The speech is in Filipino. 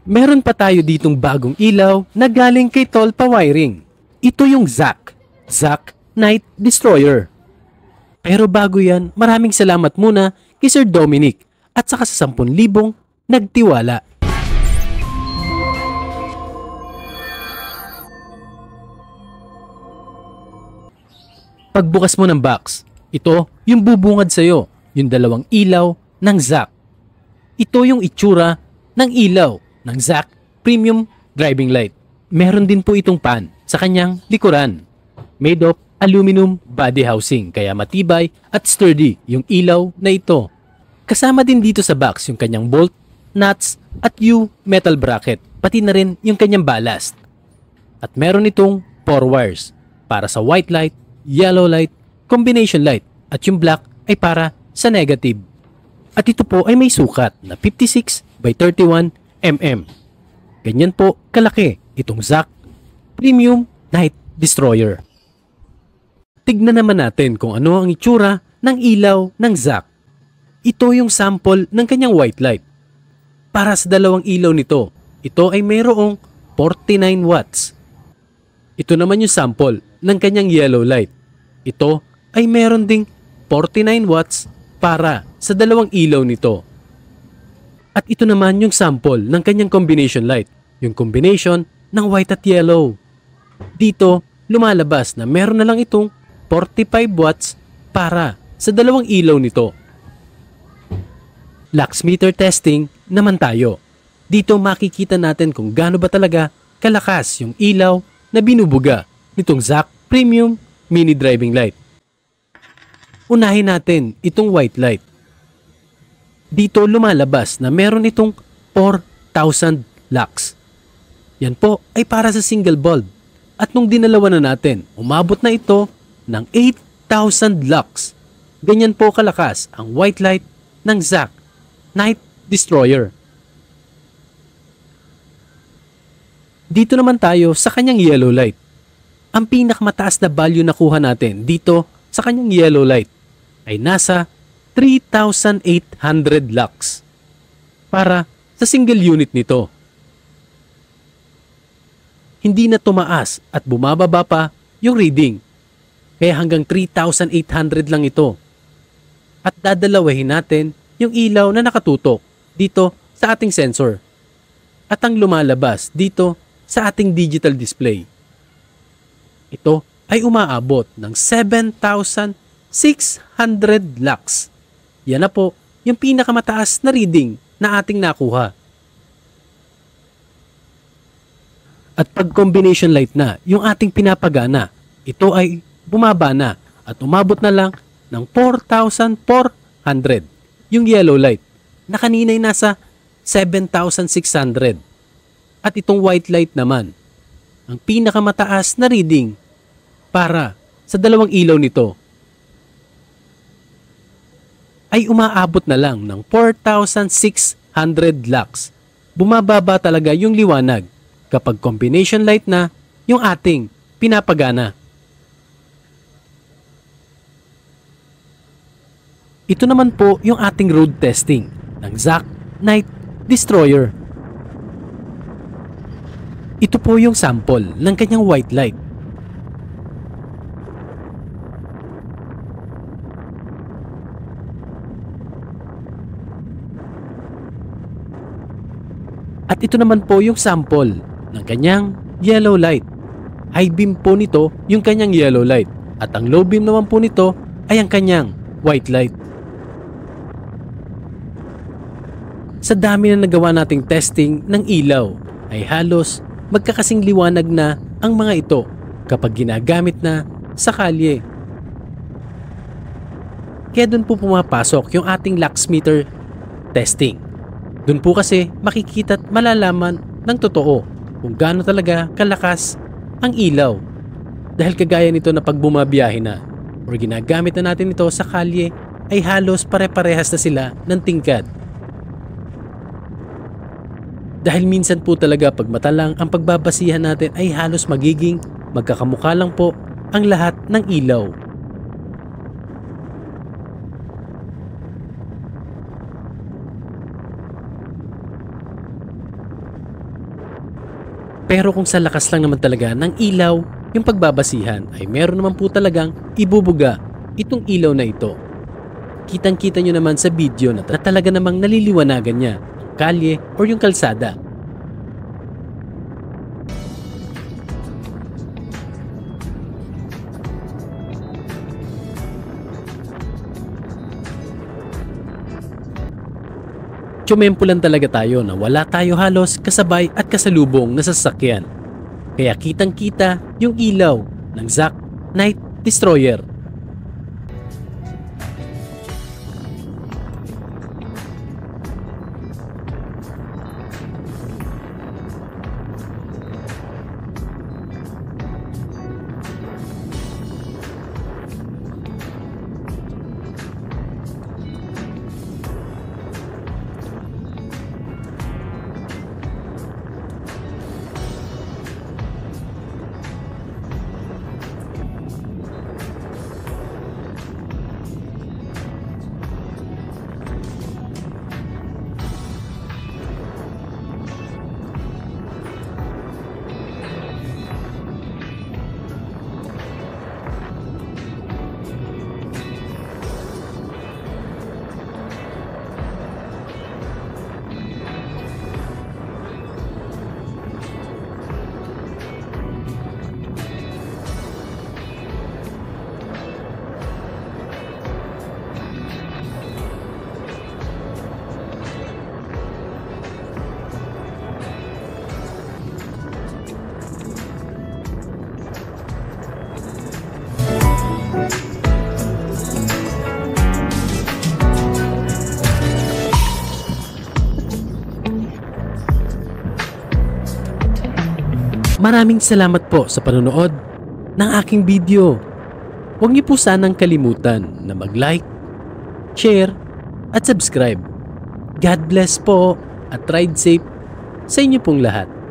Meron pa tayo ditong bagong ilaw na galing kay Tolpa Wiring. Ito yung ZAC Night Destroyer. Pero bago yan, maraming salamat muna kay Sir Dominic at saka sa 10,000 nagtiwala. Pagbukas mo ng box, ito yung bubungad sa'yo, yung dalawang ilaw ng ZAC. Ito yung itsura ng ilaw ng ZAC Premium Driving Light. Meron din po itong pan sa kanyang likuran. Made of aluminum body housing, kaya matibay at sturdy yung ilaw na ito. Kasama din dito sa box yung kanyang bolt, nuts at U-metal bracket, pati na rin yung kanyang ballast. At meron itong 4 wires para sa white light, yellow light, combination light, at yung black ay para sa negative. At ito po ay may sukat na 56 by 31 mm. Ganyan po kalaki itong ZAC Premium Night Destroyer. Tignan naman natin kung ano ang itsura ng ilaw ng ZAC. Ito yung sample ng kanyang white light. Para sa dalawang ilaw nito, ito ay mayroong 49 watts. Ito naman yung sample ng kanyang yellow light. Ito ay meron ding 49 watts para sa dalawang ilaw nito. At ito naman yung sample ng kanyang combination light, yung combination ng white at yellow. Dito, lumalabas na meron na lang itong 45 watts para sa dalawang ilaw nito. Lux meter testing naman tayo. Dito makikita natin kung gaano ba talaga kalakas yung ilaw na binubuga nitong ZAC Premium Mini Driving Light. Unahin natin itong white light. Dito lumalabas na meron itong 4,000 lux. Yan po ay para sa single bulb. At nung dinalawa na natin, umabot na ito ng 8,000 lux. Ganyan po kalakas ang white light ng ZAC Night Destroyer. Dito naman tayo sa kanyang yellow light. Ang pinakamataas na value na kuha natin dito sa kanyang yellow light ay nasa 3,800 lux para sa single unit nito. Hindi na tumaas at bumababa pa yung reading, kaya hanggang 3,800 lang ito. At dadalawahin natin yung ilaw na nakatutok dito sa ating sensor at ang lumalabas dito sa ating digital display. Ito ay umaabot ng 7,600 lux. Yan na po yung pinakamataas na reading na ating nakuha. At pag combination light na yung ating pinapagana, ito ay bumaba na at umabot na lang ng 4,400 yung yellow light na kanina ay nasa 7,600. At itong white light naman, ang pinakamataas na reading para sa dalawang ilaw nito ay umaabot na lang ng 4,600 lux. Bumababa talaga yung liwanag kapag combination light na yung ating pinapagana. Ito naman po yung ating road testing ng ZAC Night Destroyer. Ito po yung sample ng kanyang white light. At ito naman po yung sample ng kanyang yellow light. High beam po nito yung kanyang yellow light at ang low beam naman po nito ay ang kanyang white light. Sa dami na nagawa nating testing ng ilaw ay halos magkakasing liwanag na ang mga ito kapag ginagamit na sa kalye. Kaya doon po pumapasok yung ating lux meter testing. Doon po kasi makikita at malalaman ng totoo kung gaano talaga kalakas ang ilaw. Dahil kagaya nito na pag bumabiyahe na o ginagamit na natin ito sa kalye ay halos pare-parehas na sila ng tingkad. Dahil minsan po talaga pag mata lang ang pagbabasihan natin ay halos magiging magkakamukha lang po ang lahat ng ilaw. Pero kung sa lakas lang naman talaga ng ilaw yung pagbabasihan ay meron naman po talagang ibubuga itong ilaw na ito. Kitang-kita nyo naman sa video na talaga namang naliliwanagan niya ang kalye or yung kalsada. Tsumempo lang talaga tayo na wala tayo halos kasabay at kasalubong na sasakyan. Kaya kitang-kita yung ilaw ng Zack Night Destroyer. Maraming salamat po sa panonood ng aking video. Huwag niyo po sanang kalimutan na mag-like, share, at subscribe. God bless po at ride safe sa inyo pong lahat.